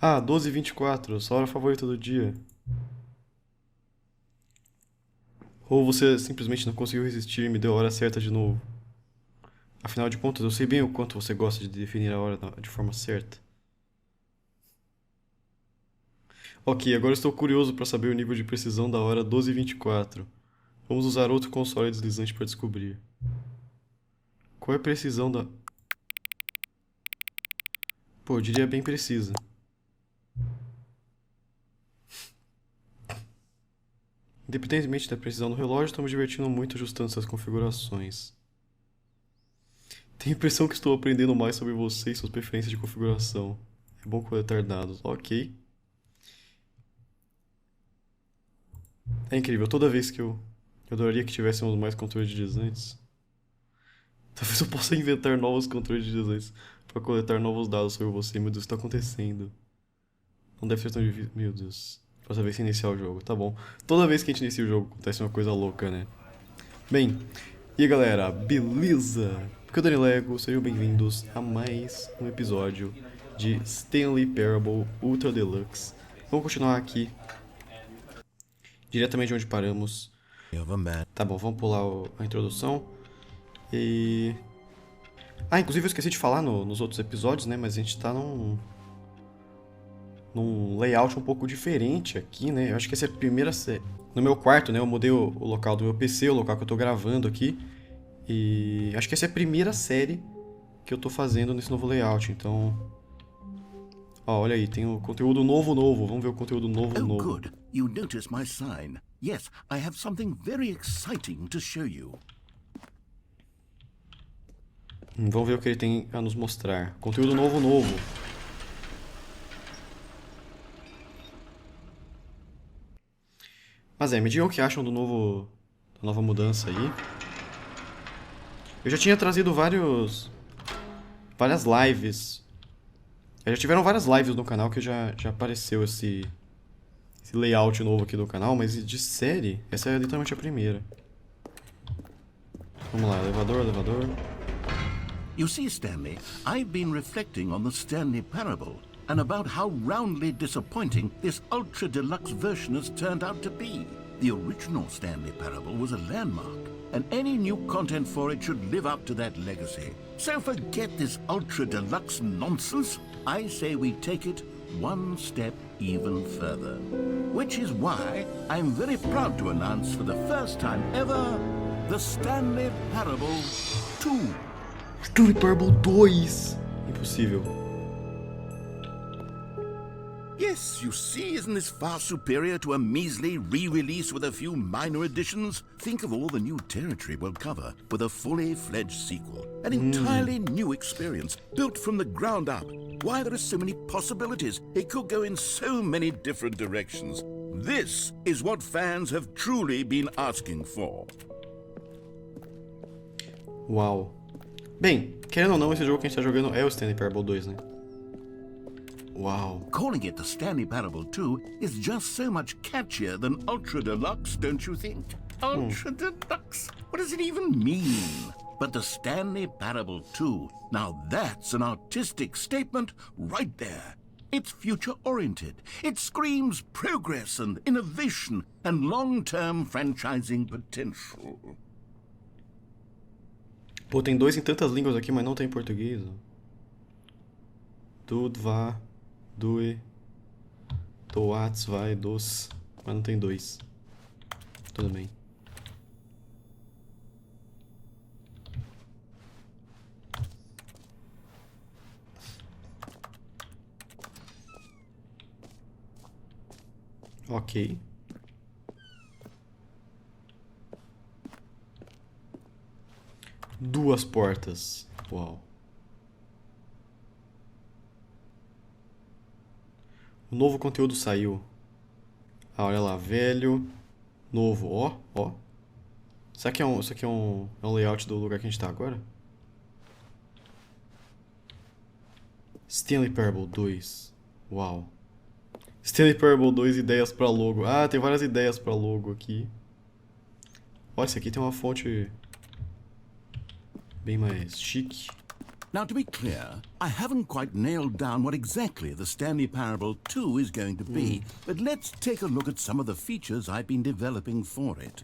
Ah, 12h24, sua hora favorita do dia. Ou você simplesmente não conseguiu resistir e me deu a hora certa de novo. Afinal de contas, eu sei bem o quanto você gosta de definir a hora de forma certa. Ok, agora estou curioso para saber o nível de precisão da hora 12h24. Vamos usar outro console deslizante para descobrir. Qual é a precisão da... Pô, eu diria bem precisa. Independentemente da precisão do relógio, estou me divertindo muito ajustando essas configurações. Tenho a impressão que estou aprendendo mais sobre você e suas preferências de configuração. É bom coletar dados. Ok. É incrível, toda vez que eu adoraria que tivéssemos mais controle de deslizantes. Talvez eu possa inventar novos controles de deslizantes para coletar novos dados sobre você. Meu Deus, o que está acontecendo? Não deve ser tão difícil. Meu Deus. Pra saber se iniciar o jogo. Tá bom. Toda vez que a gente inicia o jogo acontece uma coisa louca, né? Bem, e aí galera, beleza? Aqui é o Dani Lego, sejam bem-vindos a mais um episódio de Stanley Parable Ultra Deluxe. Vamos continuar aqui, diretamente de onde paramos. Tá bom, vamos pular a introdução. E... Ah, inclusive eu esqueci de falar nos outros episódios, né? Mas a gente tá num layout um pouco diferente aqui, né? Eu acho que essa é a primeira série. No meu quarto, né? Eu mudei o local do meu PC, o local que eu tô gravando aqui. E acho que essa é a primeira série que eu tô fazendo nesse novo layout, então... Ó, olha aí, tem o conteúdo novo. Vamos ver o conteúdo novo. Oh, good. You noticed my sign. Yes, I have something very exciting to show you. Vamos ver o que ele tem a nos mostrar. Conteúdo novo. Mas me digam o que acham da nova mudança aí. Eu já tinha trazido várias lives. Já tiveram várias lives no canal que já apareceu esse layout novo aqui do canal, mas de série, essa é literalmente a primeira. Vamos lá, elevador. You see, Stanley, I've been reflecting on the Stanley Parable and about how roundly disappointing this ultra deluxe version has turned out to be. The original Stanley Parable was a landmark, and any new content for it should live up to that legacy. So forget this ultra deluxe nonsense. I say we take it one step even further. Which is why I'm very proud to announce for the first time ever, the Stanley Parable 2. Stanley Parable 2! Impossível. Yes, you see, isn't this far superior to a measly re-release with a few minor additions? Think of all the new territory we'll cover with a fully fledged sequel. An entirely new experience, built from the ground up. Why, there are so many possibilities. It could go in so many different directions. This is what fans have truly been asking for. Uau. Bem, querendo ou não, esse jogo que a gente tá jogando é o Stanley Parable 2, né? Uau. Calling it the Stanley Parable 2 is just so much catchier than Ultra Deluxe, don't you think? Ultra Deluxe? What does it even mean? But the Stanley Parable 2, now that's an artistic statement right there. It's future-oriented. It screams progress and innovation and long-term franchising potential. Pô, tem 2 em tantas línguas aqui, mas não tem em português. Dud, vá, due, doats, vai, dos. Mas não tem 2. Tudo bem. Ok. Duas portas. Uau. O novo conteúdo saiu. Ah, olha lá, velho. Novo, ó. Será que isso aqui é um layout do lugar que a gente tá agora? Stanley Parable 2. Uau. Stanley Parable 2, ideias pra logo. Ah, tem várias ideias pra logo aqui. Olha, esse aqui tem uma fonte bem mais chique. Now, to be clear, I haven't quite nailed down what exactly the Stanley Parable 2 is going to be, but let's take a look at some of the features I've been developing for it.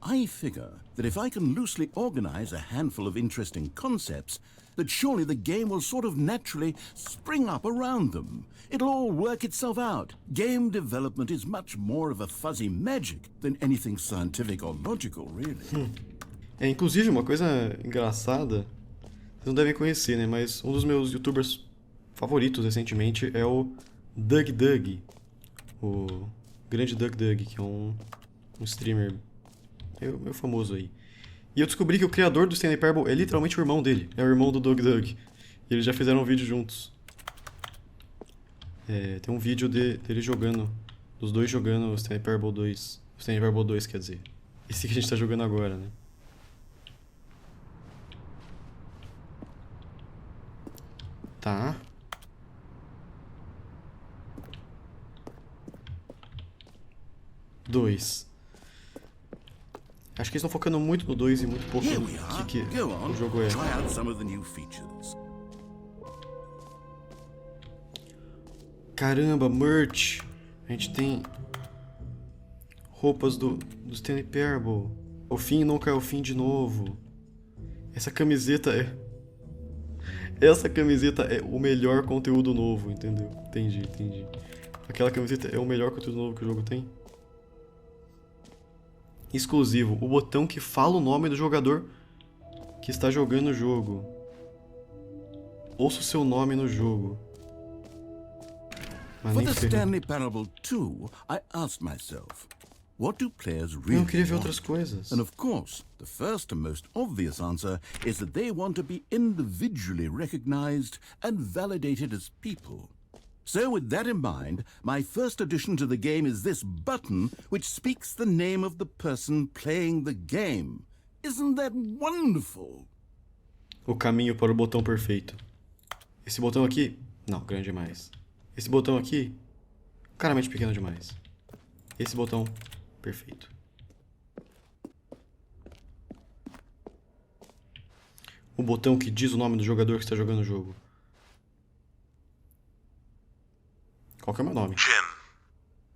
I figure that if I can loosely organize a handful of interesting concepts, that surely the game will sort of naturally spring up around them. It'll all work itself out. Game development is much more of a fuzzy magic than anything scientific or logical, really. Inclusive, uma coisa engraçada, vocês não devem conhecer, né? Mas um dos meus youtubers favoritos recentemente é o Doug, o grande Doug, que é um streamer meio famoso aí. E eu descobri que o criador do Stanley Parable é literalmente o irmão dele. É o irmão do Doug. E eles já fizeram um vídeo juntos. Tem um vídeo dele jogando, dos dois jogando o Stanley Parable 2. O Stanley Parable 2, quer dizer. Esse que a gente tá jogando agora, né? Tá. Dois. Acho que eles estão focando muito no 2 e muito pouco no que o jogo é. Try out some of the new features. Caramba, merch. A gente tem roupas do Stanley Parable. O fim nunca é o fim de novo. Essa camiseta é o melhor conteúdo novo, entendeu? Entendi. Aquela camiseta é o melhor conteúdo novo que o jogo tem. Exclusivo, o botão que fala o nome do jogador que está jogando o jogo. Ouça o seu nome no jogo. For the Stanley Parable 2, I asked myself, what do players really Eu queria ver want? outras coisas. And of course, the first and most obvious answer is that they want to be individually recognized and validated as people. So with that in mind, my first addition to the game is this button which speaks the name of the person playing the game. Isn't that wonderful? O caminho para o botão perfeito. Esse botão aqui, não, grande demais. Esse botão aqui, claramente pequeno demais. Esse botão, perfeito. O botão que diz o nome do jogador que está jogando o jogo. Qual que é o meu nome? Jim.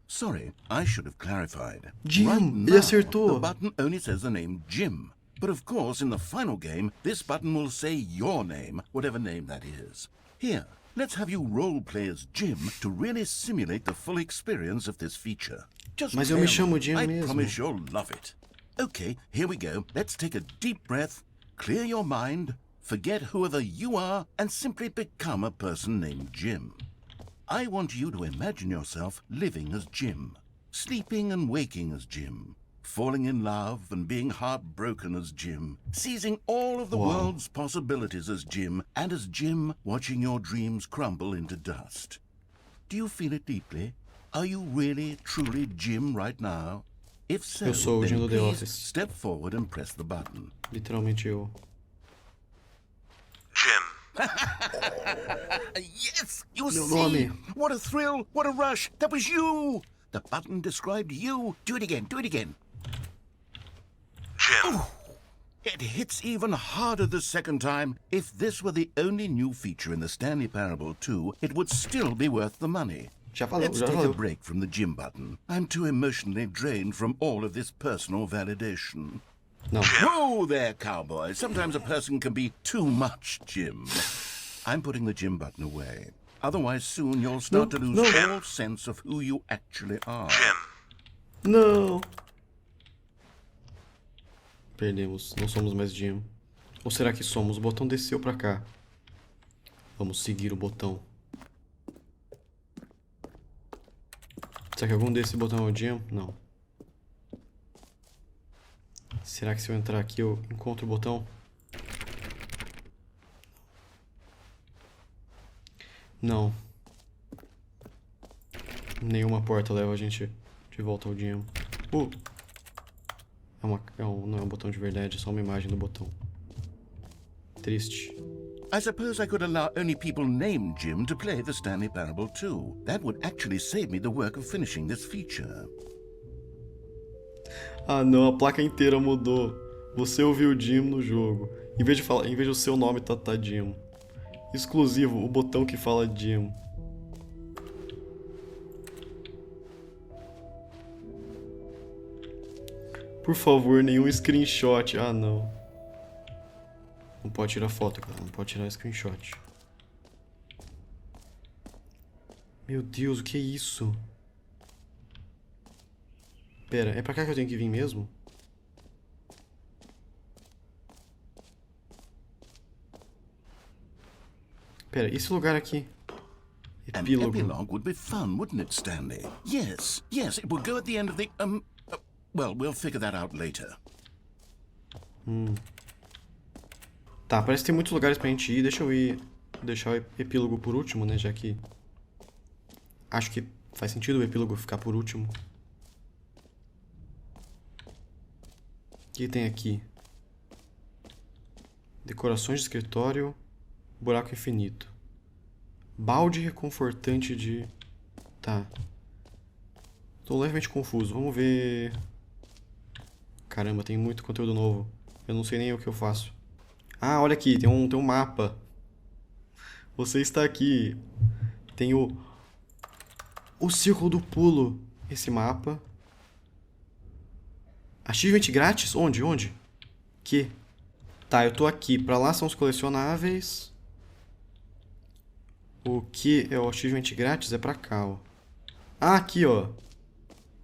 Sorry, I should have clarified. Jim, right ele now, acertou. The button only says the name Jim. But of course, in the final game, this button will say your name, whatever name that is. Here, let's have you role-play as Jim to really simulate the full experience of this feature. Just Mas eu me play chamo along. Jim I mesmo. promise you'll love it. Okay, here we go. Let's take a deep breath, clear your mind, forget whoever you are, and simply become a person named Jim. I want you to imagine yourself living as Jim, sleeping and waking as Jim, falling in love and being heartbroken as Jim, seizing all of the world's possibilities as Jim, and as Jim watching your dreams crumble into dust. Do you feel it deeply? Are you really, truly Jim right now? If so, Eu sou o Jim do then The please Office. step forward and press the button. Literalmente eu. Jim. Yes, you Meu see. nome. What a thrill, what a rush. That was you. The button described you. Do it again, Jim. Ooh, it hits even harder the second time. If this were the only new feature in the Stanley Parable 2, it would still be worth the money. Let's take a break from the Jim button. I'm too emotionally drained from all of this personal validation. Não. Whoa there, cowboy. Sometimes a person can be too much Jim. I'm putting the Jim button away. Otherwise, soon you'll start to lose all sense of who you actually are. Não. Perdemos. Não somos mais Jim. Ou será que somos? O botão desceu pra cá. Vamos seguir o botão. Será que algum desse botão é o Jim? Não. Será que se eu entrar aqui eu encontro o botão? Não. Nenhuma porta leva a gente de volta ao Jim. Não é um botão de verdade, é só uma imagem do botão. Triste. I suppose I could allow only people named Jim to play the Stanley Parable 2. That would actually save me the work of finishing this feature. Ah não, a placa inteira mudou. Você ouviu Jim no jogo. Em vez de o seu nome tá Jim. Exclusivo, o botão que fala Jam. Por favor, nenhum screenshot. Ah, não. Não pode tirar foto, cara. Não pode tirar screenshot. Meu Deus, o que é isso? Pera, é pra cá que eu tenho que vir mesmo? Pera, esse lugar aqui? An Epílogo. epilogue would be fun, wouldn't it, Stanley? Yes, it would go at the end of the, well, we'll figure that out later. Tá, parece que tem muitos lugares pra gente ir. Deixa eu ir... deixar o epílogo por último, né? Já que... acho que faz sentido o epílogo ficar por último. O que tem aqui? Decorações de escritório. Buraco Infinito. Balde reconfortante de... Tá. Tô levemente confuso. Vamos ver... Caramba, tem muito conteúdo novo. Eu não sei nem o que eu faço. Ah, olha aqui. Tem um mapa. Você está aqui. Tem o Círculo do Pulo. Esse mapa. Achievement grátis? Onde? Que? Tá, eu tô aqui. Pra lá são os colecionáveis. O que é o achievement grátis? É pra cá, ó. Ah, aqui, ó.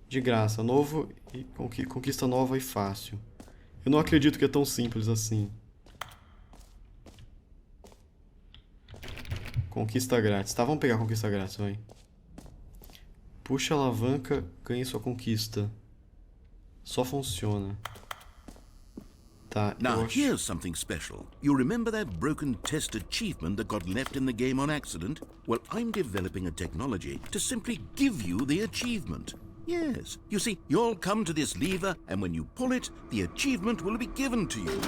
De graça. Novo e conquista nova e fácil. Eu não acredito que é tão simples assim. Conquista grátis. Tá, vamos pegar a conquista grátis, vai. Puxa a alavanca, ganhe sua conquista. Só funciona. Tá, Now, eu acho... here's something special. You remember that broken test achievement that got left in the game on accident? Well, I'm developing a technology to simply give you the achievement. Yes. You see, you'll come to this lever, and when you pull it, the achievement will be given to you.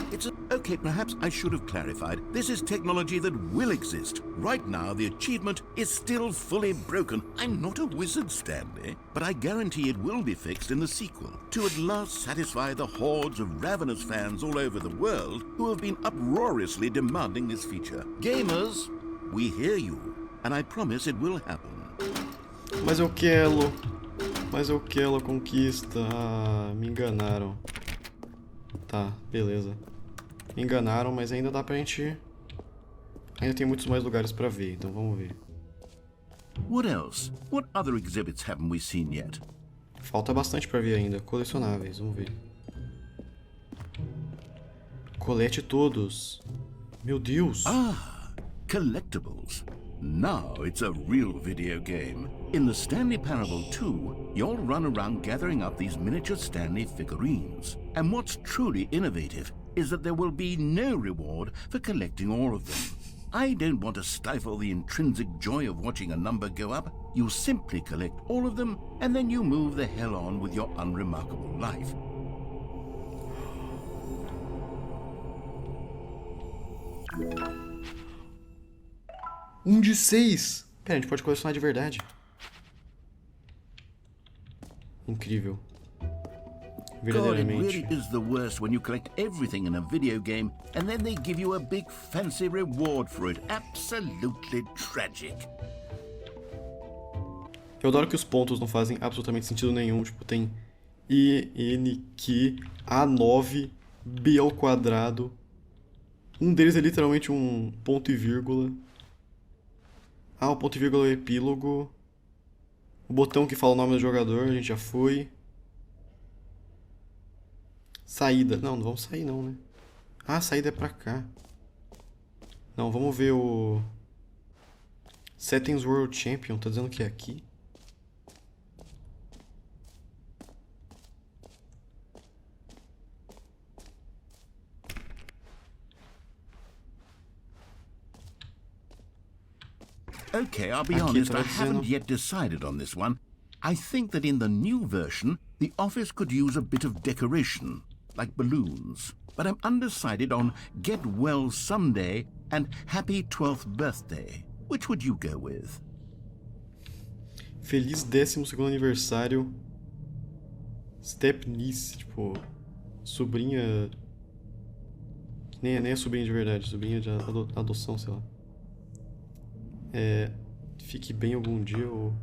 Okay, perhaps I should have clarified. This is technology that will exist. Right now, the achievement is still fully broken. I'm not a wizard, Stanley, but I guarantee it will be fixed in the sequel to at last satisfy the hordes of ravenous fans all over the world who have been uproariously demanding this feature. Gamers, we hear you, and I promise it will happen. Mas eu quero a conquista. Ah, me enganaram. Tá, beleza. Me enganaram, mas ainda dá pra gente ir. Ainda tem muitos mais lugares pra ver, então vamos ver. What else? What other exhibits haven't we seen yet? Falta bastante pra ver ainda. Colecionáveis, vamos ver. Colete todos. Meu Deus. Ah, collectibles. Now it's a real video game. In the Stanley Parable 2, you'll run around gathering up these miniature Stanley figurines. And what's truly innovative is that there will be no reward for collecting all of them. I don't want to stifle the intrinsic joy of watching a number go up. You simply collect all of them, and then you move the hell on with your unremarkable life. De 6. Pera, a gente pode colecionar de verdade. Incrível. God, it Verdadeiramente. really is the worst when you collect everything in a video game and then they give you a big fancy reward for it. Absolutely tragic. Eu adoro que os pontos não fazem absolutamente sentido nenhum. Tipo, tem I, N, Q, A9, B ao quadrado. Um deles é literalmente um ponto e vírgula. Ah, o ponto e vírgula é o epílogo. O botão que fala o nome do jogador, a gente já foi. Saída. Não vamos sair não, né? Ah, a saída é pra cá. Não, vamos ver o... Settings World Champion. Tá dizendo que é aqui? Okay, I'll be Aqui honest, tá I dizendo... haven't yet decided on this one. I think that in the new version, the office could use a bit of decoration, like balloons. But I'm undecided on Get Well Someday and Happy 12th Birthday. Which would you go with? Feliz 12º aniversário. Stepniece, tipo... Sobrinha... Nem é sobrinha de verdade, sobrinha de adoção, sei lá. Fique bem algum dia ou...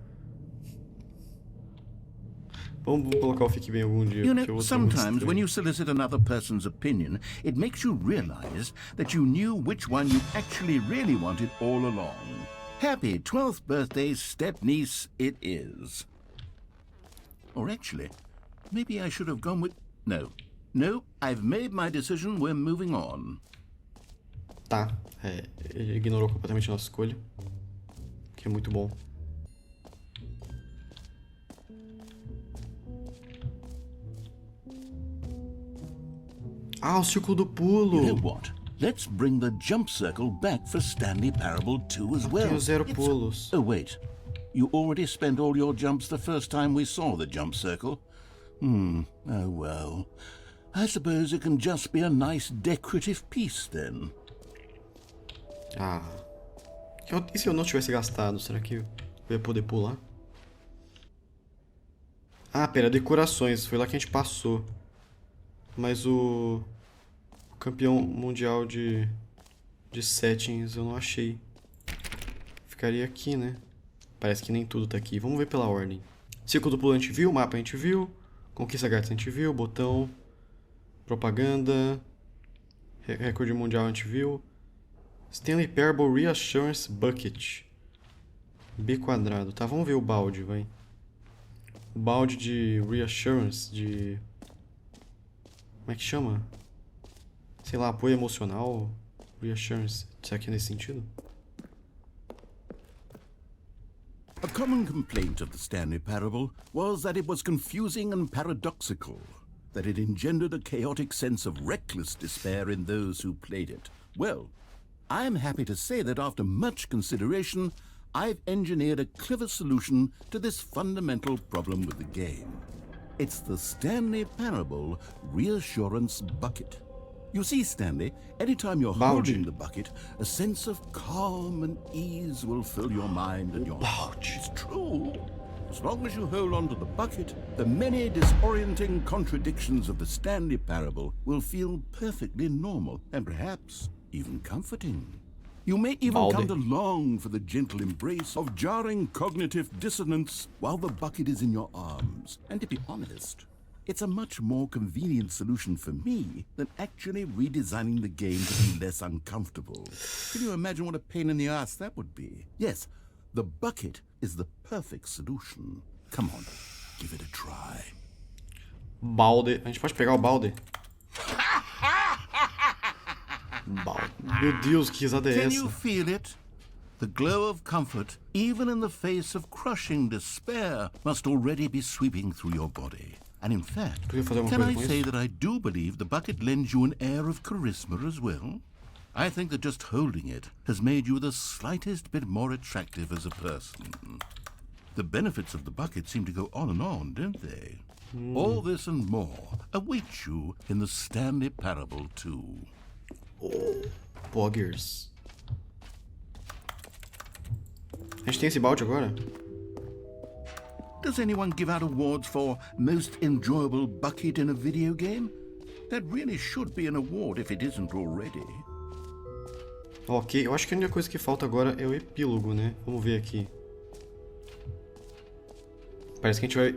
Vamos colocar o fique bem algum dia. You know, sometimes when you solicit another person's opinion, it makes you realize that you knew which one you actually really wanted all along. Happy 12th birthday, step-niece, it is. Or actually, maybe I should have gone with... No, I've made my decision, we're moving on. Tá, ele ignorou completamente a nossa escolha, que é muito bom. Ah, o círculo do pulo. You know what? Let's bring the jump circle back for Stanley Parable 2 as well. Tenho 0 pulos. Oh, wait. You already spent all your jumps the first time we saw the jump circle? Oh well. I suppose it can just be a nice decorative piece then. Ah. E se eu não tivesse gastado? Será que eu ia poder pular? Ah, pera, decorações. Foi lá que a gente passou. Mas o campeão mundial de settings eu não achei. Ficaria aqui, né? Parece que nem tudo tá aqui. Vamos ver pela ordem. Círculo do pulo a gente viu, mapa a gente viu, conquista grátis a gente viu, botão, propaganda, recorde mundial a gente viu, Stanley Parable Reassurance Bucket, B quadrado. Tá, vamos ver o balde, vai. O balde de Reassurance, de... Como é que chama? Sei lá, apoio emocional, Reassurance. Será que é nesse sentido? A common complaint of the Stanley Parable was that it was confusing and paradoxical, that it engendered a chaotic sense of reckless despair in those who played it. Well, I am happy to say that after much consideration, I've engineered a clever solution to this fundamental problem with the game. It's the Stanley Parable Reassurance Bucket. You see, Stanley, anytime you're holding the bucket, a sense of calm and ease will fill your mind and your heart. It's true. As long as you hold on to the bucket, the many disorienting contradictions of the Stanley Parable will feel perfectly normal and perhaps even comforting. You may even come to long for the gentle embrace of jarring cognitive dissonance while the bucket is in your arms. And to be honest, it's a much more convenient solution for me than actually redesigning the game to be less uncomfortable. Can you imagine what a pain in the ass that would be? Yes, the bucket is the perfect solution. Come on, give it a try. Balde. A gente pode pegar o balde? Balde. Meu Deus, que risada é essa? Can you feel it? The glow of comfort, even in the face of crushing despair, must already be sweeping through your body. And in fact, can I say that I do believe the bucket lends you an air of charisma as well? I think that just holding it has made you the slightest bit more attractive as a person. The benefits of the bucket seem to go on, don't they? All this and more await you in the Stanley Parable 2. Oh, buggers. A gente tem esse balde agora? Does anyone give out awards for most enjoyable bucket in a video game? That really should be an award if it isn't already. Ok, eu acho que a única coisa que falta agora é o epílogo, né? Vamos ver aqui. Parece que a gente vai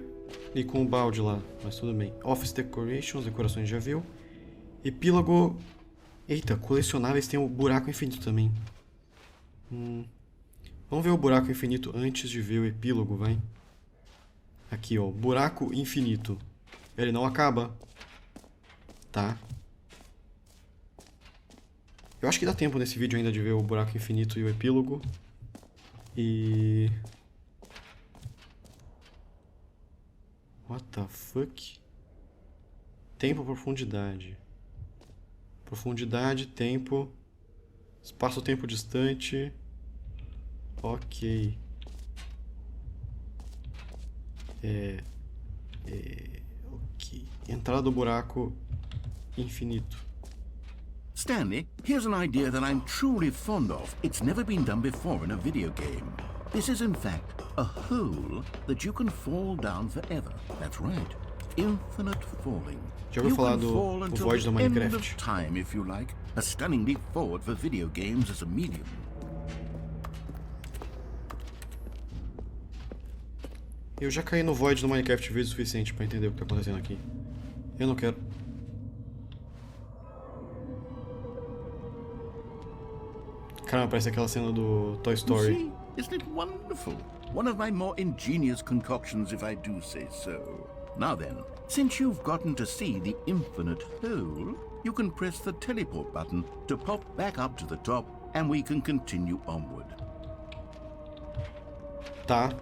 ir com o balde lá, mas tudo bem. Office Decorations, decorações já viu. Epílogo... Eita, colecionáveis tem o Buraco Infinito também. Vamos ver o Buraco Infinito antes de ver o epílogo, vai. Aqui, ó, Buraco Infinito. Ele não acaba. Tá. Eu acho que dá tempo nesse vídeo ainda de ver o Buraco Infinito e o epílogo. E... What the fuck? Tempo, profundidade. Profundidade, tempo. Espaço-tempo distante. Ok. Ok. Entrada do buraco infinito. Stanley, here's an idea that I'm truly fond of. It's never been done before in a video game. This is in fact a hole that you can fall down forever. That's right. Infinite falling. Já ouviu falar do Void do Minecraft? End of time, if you like. A stunning leap forward for video games as a medium. Eu já caí no Void no Minecraft vezes o suficiente pra entender o que tá acontecendo aqui. Eu não quero. Caramba, parece aquela cena do Toy You Story. see, isn't it wonderful? One of my more ingenious concoctions, if I do say so. Now then, since you've gotten to see the infinite hole, you can press the teleport button to pop back up to the top, and we can continue onward. Tá.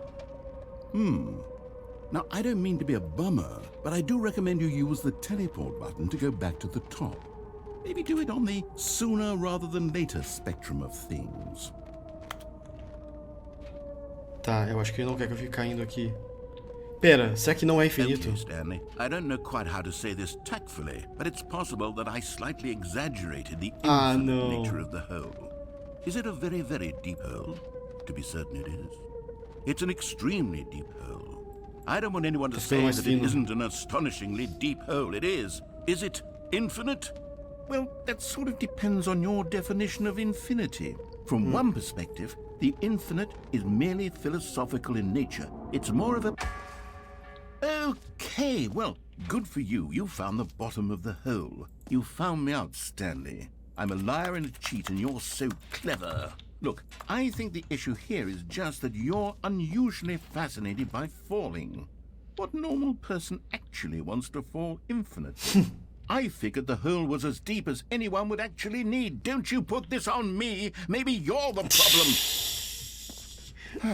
Now, I don't mean to be a bummer, but I do recommend you use the teleport button to go back to the top. Maybe do it on the sooner rather than later spectrum of things. Tá, eu acho que ele não quer que eu fique caindo aqui. Pera, será que não é infinito? Okay, Stanley. I don't know quite how to say this tactfully, but it's possible that I slightly exaggerated the infinite nature of the hole. Is it a very, very deep hole? To be certain it is. It's an extremely deep hole. I don't want anyone to say that it isn't an astonishingly deep hole. It is. Is it infinite? Well, that sort of depends on your definition of infinity. From one perspective, the infinite is merely philosophical in nature. It's more of a... Okay, well, good for you. You found the bottom of the hole. You found me out, Stanley. I'm a liar and a cheat, and you're so clever. Look, I think the issue here is just that you're unusually fascinated by falling. What normal person actually wants to fall infinite? I figured the hole was as deep as anyone would actually need. Don't you put this on me. Maybe you're the problem.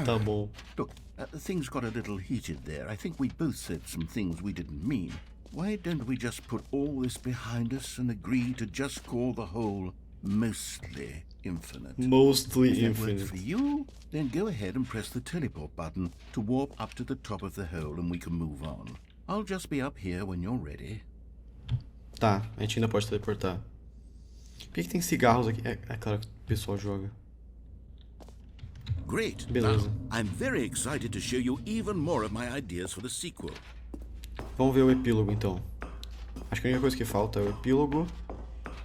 Tá bom. Look, things got a little heated there. I think we both said some things we didn't mean. Why don't we just put all this behind us and agree to just call the hole mostly infinite? Mostly If that infinite. works for you, then go ahead and press the teleport button to warp up to the top of the hole and we can move on. I'll just be up here when you're ready. Tá, a gente ainda pode teleportar. Por que tem cigarros aqui? É claro que o pessoal joga. Great. Beleza. Now, I'm very excited to show you even more of my ideas for the sequel. Vamos ver o epílogo então. Acho que a única coisa que falta é o epílogo.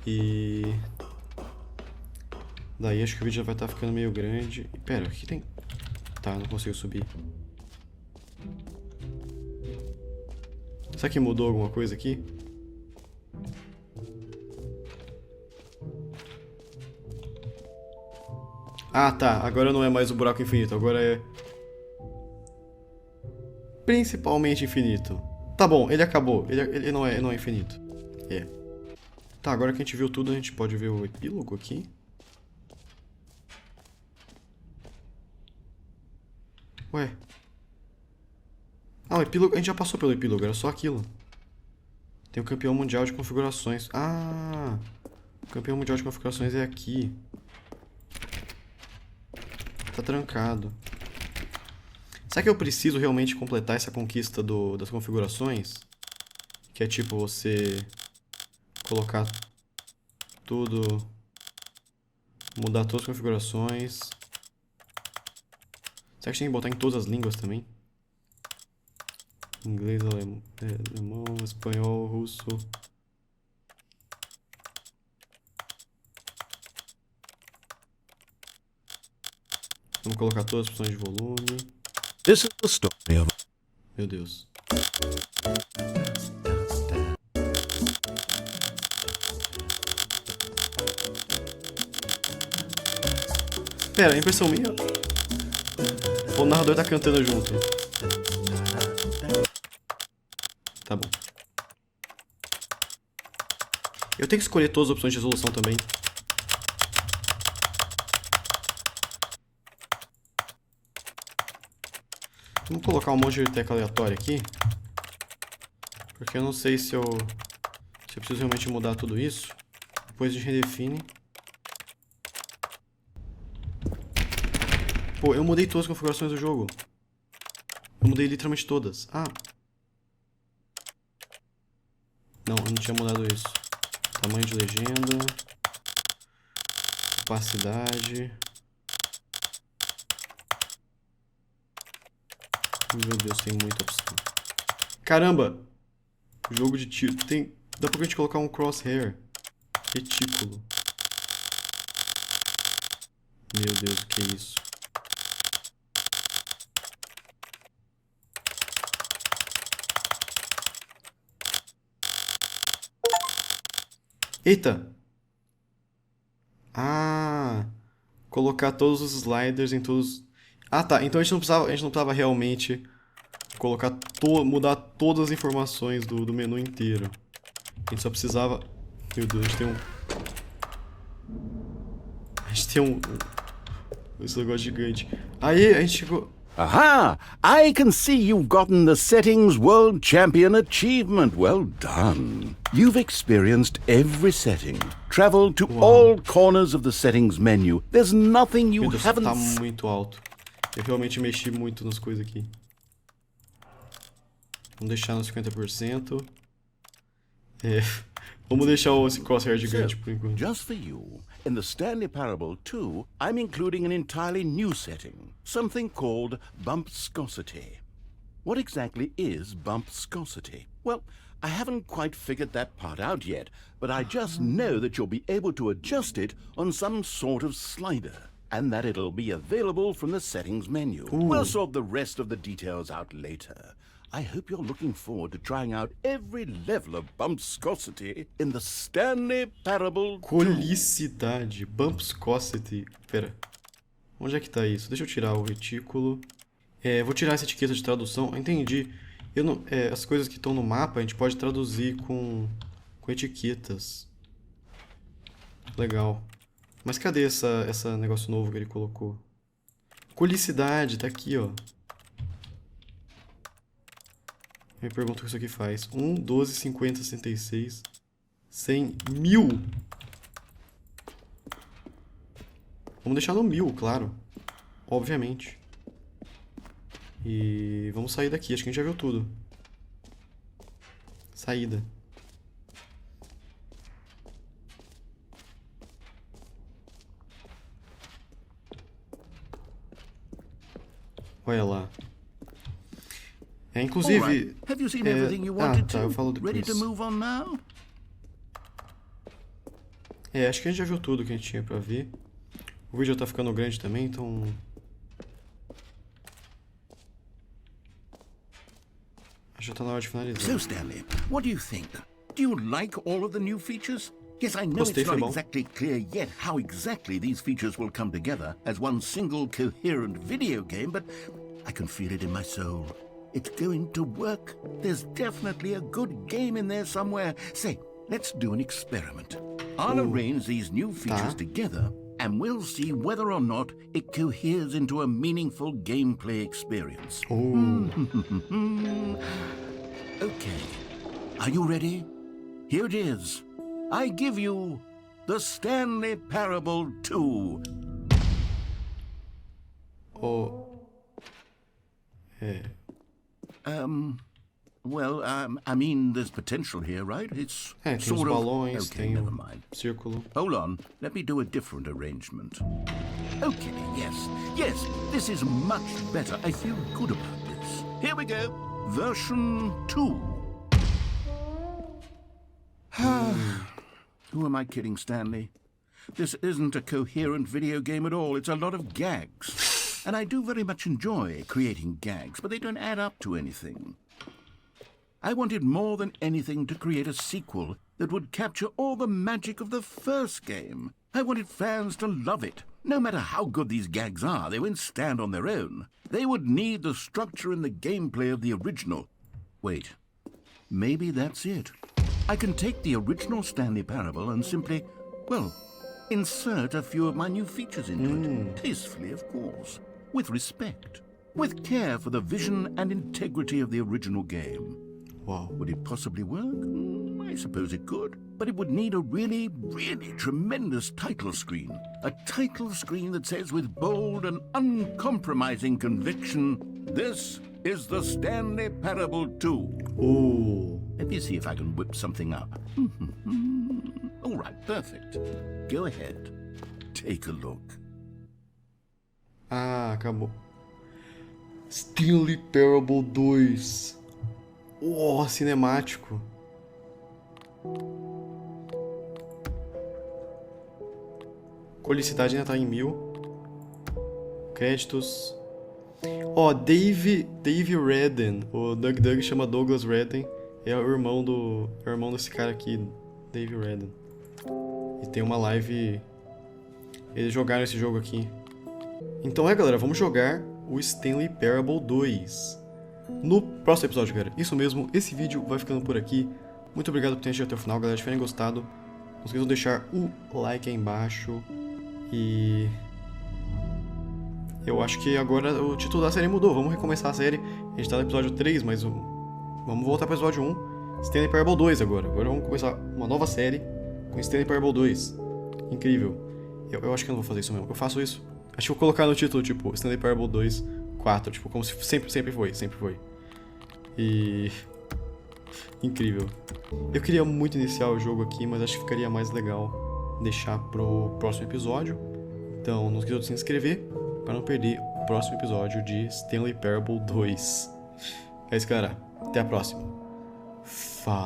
E... daí acho que o vídeo já vai estar ficando meio grande. Pera, o que tem? Tá, não consigo subir. Será que mudou alguma coisa aqui? Ah, tá. Agora não é mais o buraco infinito. Agora é... principalmente infinito. Tá bom, ele acabou. Ele não é infinito. É. Tá, agora que a gente viu tudo, a gente pode ver o epílogo aqui. Ué. Ah, o epílogo... a gente já passou pelo epílogo, era só aquilo. Tem o campeão mundial de configurações. Ah! O campeão mundial de configurações é aqui. Tá trancado. Será que eu preciso realmente completar essa conquista das configurações? Que é tipo você colocar tudo, mudar todas as configurações. Será que tem que botar em todas as línguas também? Inglês, alemão, espanhol, russo. Vamos colocar todas as opções de volume. This is the story of... Meu Deus. Pera, a impressão minha... o narrador tá cantando junto. Tá bom. Eu tenho que escolher todas as opções de resolução também. Vamos colocar um monte de tecla aleatória aqui. Porque eu não sei se eu preciso realmente mudar tudo isso. Depois a gente redefine. Pô, eu mudei todas as configurações do jogo. Eu mudei literalmente todas. Ah. Não, eu não tinha mudado isso. Tamanho de legenda. Opacidade. Meu Deus, tem muita opção. Caramba! Jogo de tiro. Tem... dá pra gente colocar um crosshair. Retículo. Meu Deus, o que é isso? Eita! Ah! Colocar todos os sliders em todos... Ah, tá. Então a gente não precisava realmente colocar mudar todas as informações do menu inteiro. A gente só precisava... Meu Deus, a gente tem um... A gente tem esse negócio gigante. Aí, a gente chegou... Aha! I can see you've gotten the Settings World Champion Achievement. Well done. You've experienced every setting, traveled to all corners of the settings menu. There's nothing you Meu Deus, haven't... tá muito alto. Eu realmente mexi muito nas coisas aqui. Vamos deixar no 50%. Vamos deixar esse crosshair gigante por enquanto. Just for you, in the Stanley Parable 2, I'm including an entirely new setting, something called bumpscosity. What exactly is bumpscosity? Well, I haven't quite figured that part out yet, but I just know that you'll be able to adjust it on some sort of slider, and that it'll be available from the settings menu. We'll sort the rest of the details out later. I hope you're looking forward to trying out every level of bumpscosity in the Stanley Parable 2. Colicidade, bumpscosity. Pera. Onde é que tá isso? Deixa eu tirar o retículo. Vou tirar essa etiqueta de tradução. Entendi. Eu não, as coisas que estão no mapa a gente pode traduzir com etiquetas. Legal. Mas cadê essa negócio novo que ele colocou? Colicidade, tá aqui, ó. Me pergunta o que isso aqui faz. 1, 12, 50, 66, 100, 1000. Vamos deixar no 1000, claro. Obviamente. E vamos sair daqui. Acho que a gente já viu tudo. Saída. Olha lá. Inclusive... Right. Have you seen everything you wanted tá, eu falo to? Ready depois. to move on now? Acho que a gente já viu tudo que a gente tinha pra ver. O vídeo tá ficando grande também, então... Já tá na hora de finalizar. So, Stanley, what do you think? Do you like all of the new features? Yes, I know Gostei, it's not foi bom. exactly clear yet how exactly these features will come together as one single coherent video game, but I can feel it in my soul. It's going to work. There's definitely a good game in there somewhere. Say, let's do an experiment. I'll arrange these new features together, and we'll see whether or not it coheres into a meaningful gameplay experience. Okay, are you ready? Here it is. I give you the Stanley Parable 2. I mean, there's potential here, right? It's Tem os sort of... balões, Okay, tem never o mind. círculo. Hold on, let me do a different arrangement. Okay, yes, this is much better. I feel good about this. Here we go, version 2. Who am I kidding, Stanley? This isn't a coherent video game at all. It's a lot of gags. And I do very much enjoy creating gags, but they don't add up to anything. I wanted more than anything to create a sequel that would capture all the magic of the first game. I wanted fans to love it. No matter how good these gags are, they won't stand on their own. They would need the structure and the gameplay of the original. Wait, maybe that's it. I can take the original Stanley Parable and simply, well, insert a few of my new features into it. Tastefully, of course. With respect. With care for the vision and integrity of the original game. Wow. Would it possibly work? I suppose it could. But it would need a really, really tremendous title screen. A title screen that says with bold and uncompromising conviction, "This is the Stanley Parable 2. Oh. Let me see if I can whip something up. All right, perfect. Go ahead. Take a look. Ah, acabou. Stanley Parable 2. Oh, cinemático. Colicidade ainda tá em 1000. Créditos. Ó, Dave Redden. O Doug chama Douglas Redden. É o irmão desse cara aqui, Dave Redden. E tem uma live... Eles jogaram esse jogo aqui. Então galera, vamos jogar o Stanley Parable 2 no próximo episódio, galera. Isso mesmo, esse vídeo vai ficando por aqui. Muito obrigado por terem assistido até o final, galera. Se tiverem gostado, não esqueçam de deixar o like aí embaixo. E... eu acho que agora o título da série mudou. Vamos recomeçar a série. A gente tá no episódio 3, mas vamos voltar pro episódio 1. Stanley Parable 2 agora. Agora vamos começar uma nova série com Stanley Parable 2. Incrível. Eu acho que eu não vou fazer isso mesmo. Eu faço isso. Acho que vou colocar no título, tipo, Stanley Parable 2, 4. Tipo, como se sempre foi. E... incrível. Eu queria muito iniciar o jogo aqui, mas acho que ficaria mais legal deixar pro próximo episódio. Então, não esqueça de se inscrever para não perder o próximo episódio de Stanley Parable 2. É isso, galera. Até a próxima. Falou!